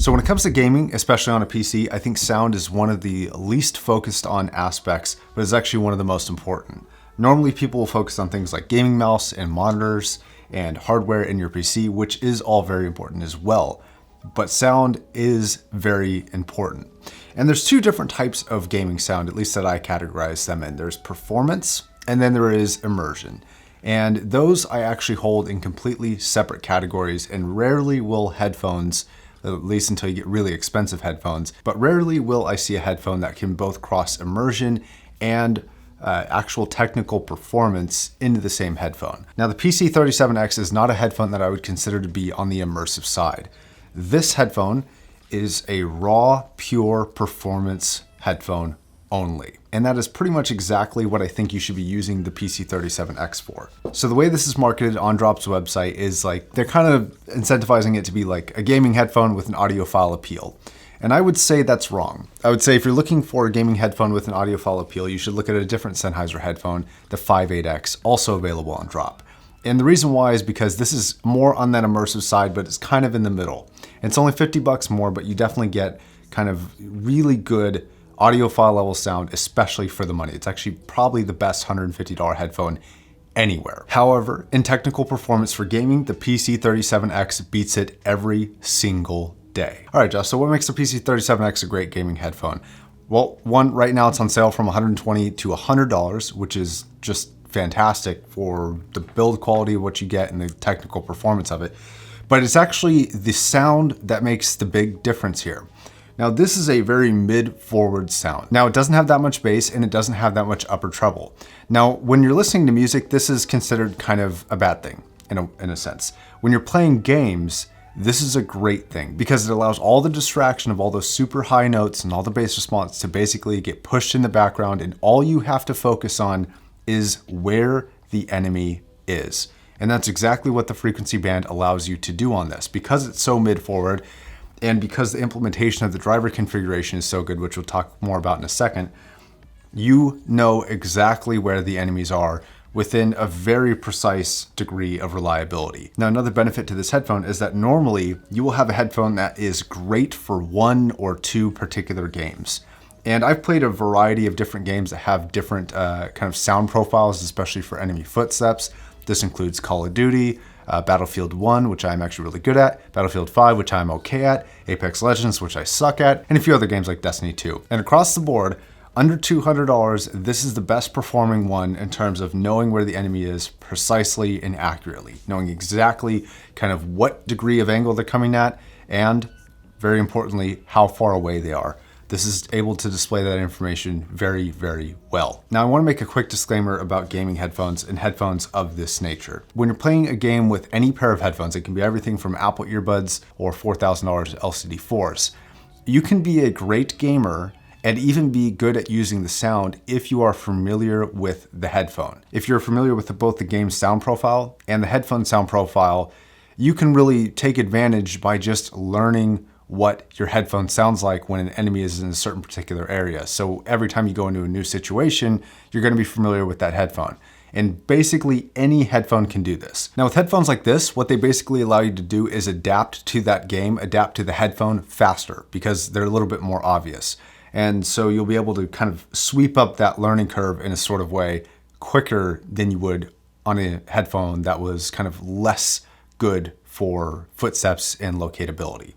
So when it comes to gaming, especially on a PC, I think sound is one of the least focused on aspects, but is actually one of the most important. Normally people will focus on things like gaming mouse and monitors and hardware in your PC, which is all very important as well. But sound is very important. And there's two different types of gaming sound, at least that I categorize them in. There's performance, and then there is immersion. And those I actually hold in completely separate categories, and rarely will headphones, at least until you get really expensive headphones, but rarely will I see a headphone that can both cross immersion and actual technical performance into the same headphone. Now the PC37X is not a headphone that I would consider to be on the immersive side. This headphone is a raw, pure performance headphone only. And that is pretty much exactly what I think you should be using the PC37X for. So the way this is marketed on Drop's website is like, they're kind of incentivizing it to be like a gaming headphone with an audiophile appeal. And I would say that's wrong. I would say if you're looking for a gaming headphone with an audiophile appeal, you should look at a different Sennheiser headphone, the 58X, also available on Drop. And the reason why is because this is more on that immersive side, but it's kind of in the middle. It's only 50 bucks more, but you definitely get kind of really good audiophile level sound, especially for the money. It's actually probably the best $150 headphone anywhere. However, in technical performance for gaming, the PC37X beats it every single day. All right, Josh, so what makes the PC37X a great gaming headphone? Well, one, right now it's on sale from $120 to $100, which is just fantastic for the build quality of what you get and the technical performance of it. But it's actually the sound that makes the big difference here. Now this is a very mid-forward sound. Now it doesn't have that much bass and it doesn't have that much upper treble. Now when you're listening to music, this is considered kind of a bad thing in a sense. When you're playing games, this is a great thing because it allows all the distraction of all those super high notes and all the bass response to basically get pushed in the background, and all you have to focus on is where the enemy is. And that's exactly what the frequency band allows you to do on this. Because it's so mid-forward, and because the implementation of the driver configuration is so good, which we'll talk more about in a second, you know exactly where the enemies are within a very precise degree of reliability. Now, another benefit to this headphone is that normally you will have a headphone that is great for one or two particular games. And I've played a variety of different games that have different kind of sound profiles, especially for enemy footsteps. This includes Call of Duty, Battlefield 1, which I'm actually really good at, Battlefield 5, which I'm okay at, Apex Legends, which I suck at, and a few other games like Destiny 2. And across the board, under $200, this is the best performing one in terms of knowing where the enemy is precisely and accurately, knowing exactly kind of what degree of angle they're coming at, and very importantly, how far away they are. This is able to display that information very, very well. Now I want to make a quick disclaimer about gaming headphones and headphones of this nature. When you're playing a game with any pair of headphones, it can be everything from Apple earbuds or $4,000 LCD4s. You can be a great gamer and even be good at using the sound if you are familiar with the headphone. If you're familiar with both the game sound profile and the headphone sound profile, you can really take advantage by just learning what your headphone sounds like when an enemy is in a certain particular area. So every time you go into a new situation, you're going to be familiar with that headphone. And basically any headphone can do this. Now with headphones like this, what they basically allow you to do is adapt to that game, adapt to the headphone faster because they're a little bit more obvious. And so you'll be able to kind of sweep up that learning curve in a sort of way quicker than you would on a headphone that was kind of less good for footsteps and locatability.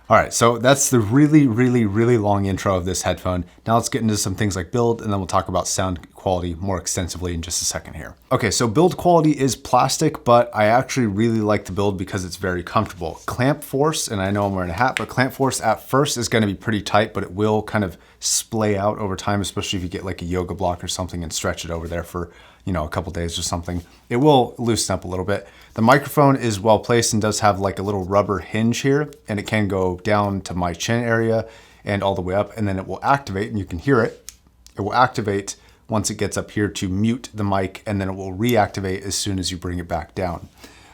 All right, so that's the really, really, really long intro of this headphone. Now let's get into some things like build, and then we'll talk about sound quality more extensively in just a second here. Okay, so build quality is plastic, but I actually really like the build because it's very comfortable. Clamp force, and I know I'm wearing a hat, but clamp force at first is gonna be pretty tight, but it will kind of splay out over time, especially if you get like a yoga block or something and stretch it over there for, a couple days or something. It will loosen up a little bit. The microphone is well placed and does have like a little rubber hinge here, and it can go down to my chin area and all the way up, and then it will activate, and you can hear it. It will activate once it gets up here to mute the mic, and then it will reactivate as soon as you bring it back down.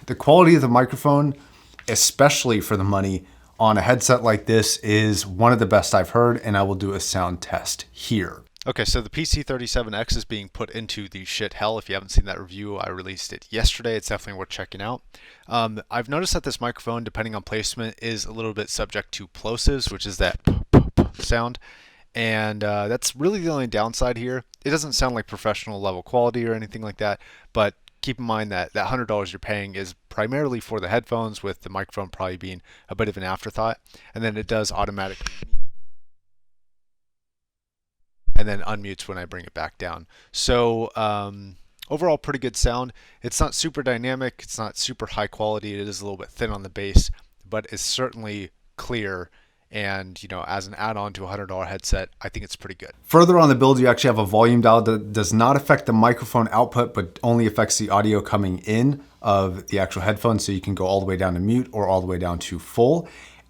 The quality of the microphone, especially for the money, on a headset like this is one of the best I've heard, and I will do a sound test here. Okay, so the PC37X is being put into the shit hell. If you haven't seen that review, I released it yesterday. It's definitely worth checking out. I've noticed that this microphone, depending on placement, is a little bit subject to plosives, which is that sound. And that's really the only downside here. It doesn't sound like professional level quality or anything like that, but keep in mind that that $100 you're paying is primarily for the headphones, with the microphone probably being a bit of an afterthought. And then it does automatically and then unmutes when I bring it back down. So overall, pretty good sound. It's not super dynamic. It's not super high quality. It is a little bit thin on the bass, but it's certainly clear. And, you know, as an add-on to a $100 headset, I think it's pretty good. Further on the build, you actually have a volume dial that does not affect the microphone output, but only affects the audio coming in of the actual headphones. So you can go all the way down to mute or all the way down to full.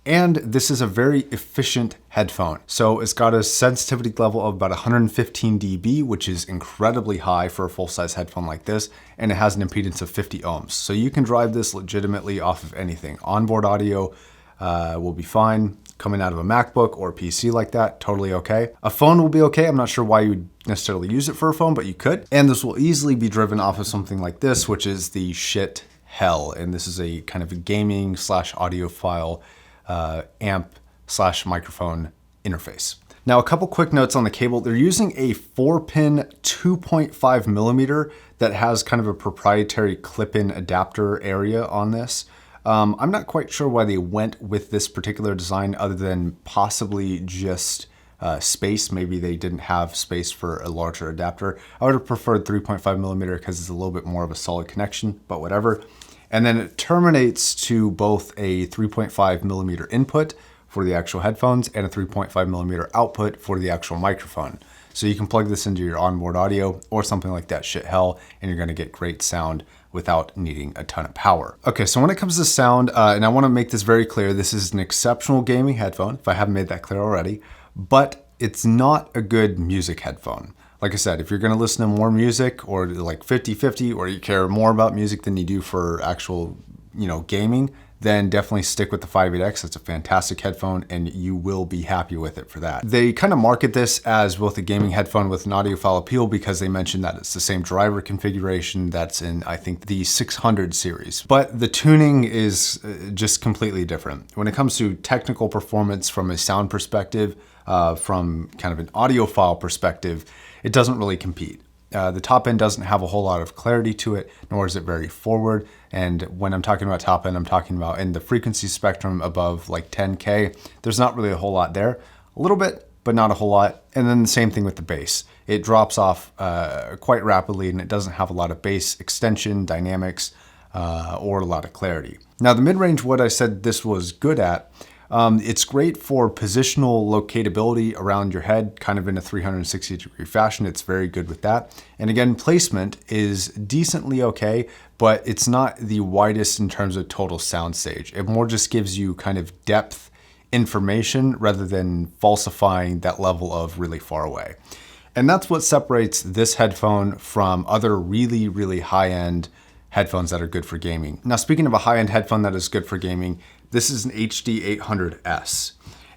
And this is a very efficient headphone. So it's got a sensitivity level of about 115 dB, which is incredibly high for a full-size headphone like this. And it has an impedance of 50 ohms. So you can drive this legitimately off of anything. Onboard audio will be fine. Coming out of a MacBook or a PC like that, totally okay. A phone will be okay. I'm not sure why you would necessarily use it for a phone, but you could. And this will easily be driven off of something like this, which is the shit hell. And this is a kind of a gaming / audiophile amp / microphone interface. Now, a couple quick notes on the cable. They're using a 4-pin 2.5 millimeter that has kind of a proprietary clip-in adapter area on this. I'm not quite sure why they went with this particular design other than possibly just space. Maybe they didn't have space for a larger adapter. I would have preferred 3.5 millimeter because it's a little bit more of a solid connection, but whatever. And then it terminates to both a 3.5 millimeter input for the actual headphones and a 3.5 millimeter output for the actual microphone. So you can plug this into your onboard audio or something like that shit hell, and you're gonna get great sound without needing a ton of power. Okay, so when it comes to sound, and I wanna make this very clear, this is an exceptional gaming headphone, if I haven't made that clear already, but it's not a good music headphone. Like I said, if you're gonna listen to more music or like 50-50, or you care more about music than you do for actual, you know, gaming, then definitely stick with the 58X. It's a fantastic headphone and you will be happy with it for that. They kind of market this as both a gaming headphone with an audiophile appeal because they mentioned that it's the same driver configuration that's in, I think, the 600 series. But the tuning is just completely different. When it comes to technical performance from a sound perspective, from kind of an audiophile perspective, it doesn't really compete. The top end doesn't have a whole lot of clarity to it, nor is it very forward. And when I'm talking about top end, I'm talking about in the frequency spectrum above like 10K, there's not really a whole lot there. A little bit, but not a whole lot. And then the same thing with the bass. It drops off quite rapidly and it doesn't have a lot of bass extension, dynamics, or a lot of clarity. Now the mid-range, what I said this was good at, it's great for positional locatability around your head, kind of in a 360-degree fashion. It's very good with that. And again, placement is decently okay, but it's not the widest in terms of total sound stage. It more just gives you kind of depth information rather than falsifying that level of really far away. And that's what separates this headphone from other really, really high-end headphones that are good for gaming. Now, speaking of a high-end headphone that is good for gaming, this is an HD800S.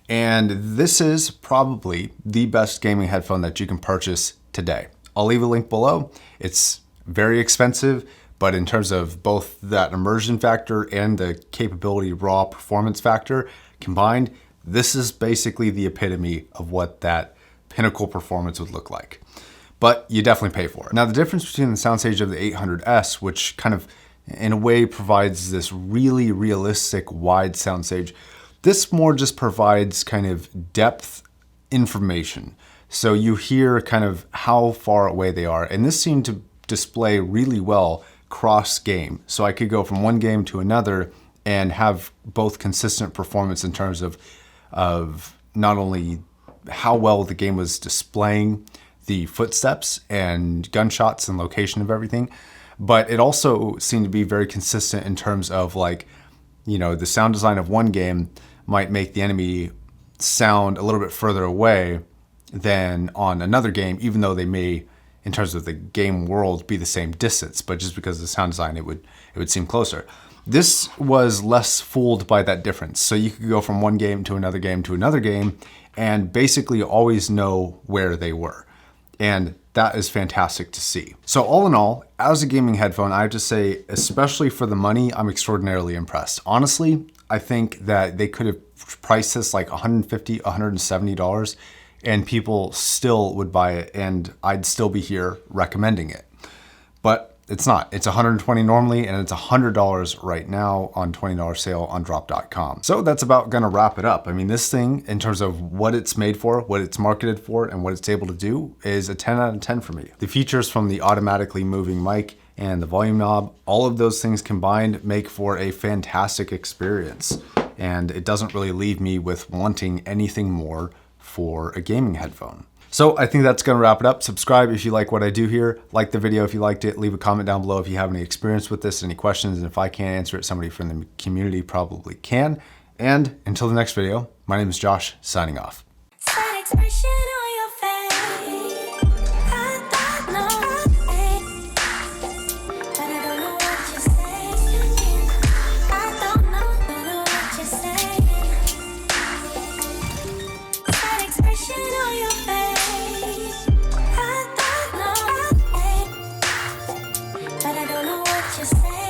And this is probably the best gaming headphone that you can purchase today. I'll leave a link below. It's very expensive, but in terms of both that immersion factor and the capability raw performance factor combined, this is basically the epitome of what that pinnacle performance would look like. But you definitely pay for it. Now, the difference between the soundstage of the 800S, which kind of in a way provides this really realistic wide soundstage, this more just provides kind of depth information. So you hear kind of how far away they are. And this seemed to display really well cross game. So I could go from one game to another and have both consistent performance in terms of not only how well the game was displaying the footsteps and gunshots and location of everything, but it also seemed to be very consistent in terms of, like, you know, the sound design of one game might make the enemy sound a little bit further away than on another game, even though they may, in terms of the game world, be the same distance, but just because of the sound design, it would seem closer. This was less fooled by that difference. So you could go from one game to another game to another game and basically always know where they were. And that is fantastic to see. So all in all, as a gaming headphone, I have to say, especially for the money, I'm extraordinarily impressed. Honestly, I think that they could have priced this like $150, $170, and people still would buy it, and I'd still be here recommending it. But it's not. It's $120 normally, and it's $100 right now on $20 sale on drop.com. So that's about gonna wrap it up. I mean, this thing, in terms of what it's made for, what it's marketed for, and what it's able to do, is a 10 out of 10 for me. The features from the automatically moving mic and the volume knob, all of those things combined make for a fantastic experience. And it doesn't really leave me with wanting anything more for a gaming headphone. So I think that's gonna wrap it up. Subscribe if you like what I do here. Like the video if you liked it. Leave a comment down below if you have any experience with this, any questions, and if I can't answer it, somebody from the community probably can. And until the next video, my name is Josh, signing off. Just say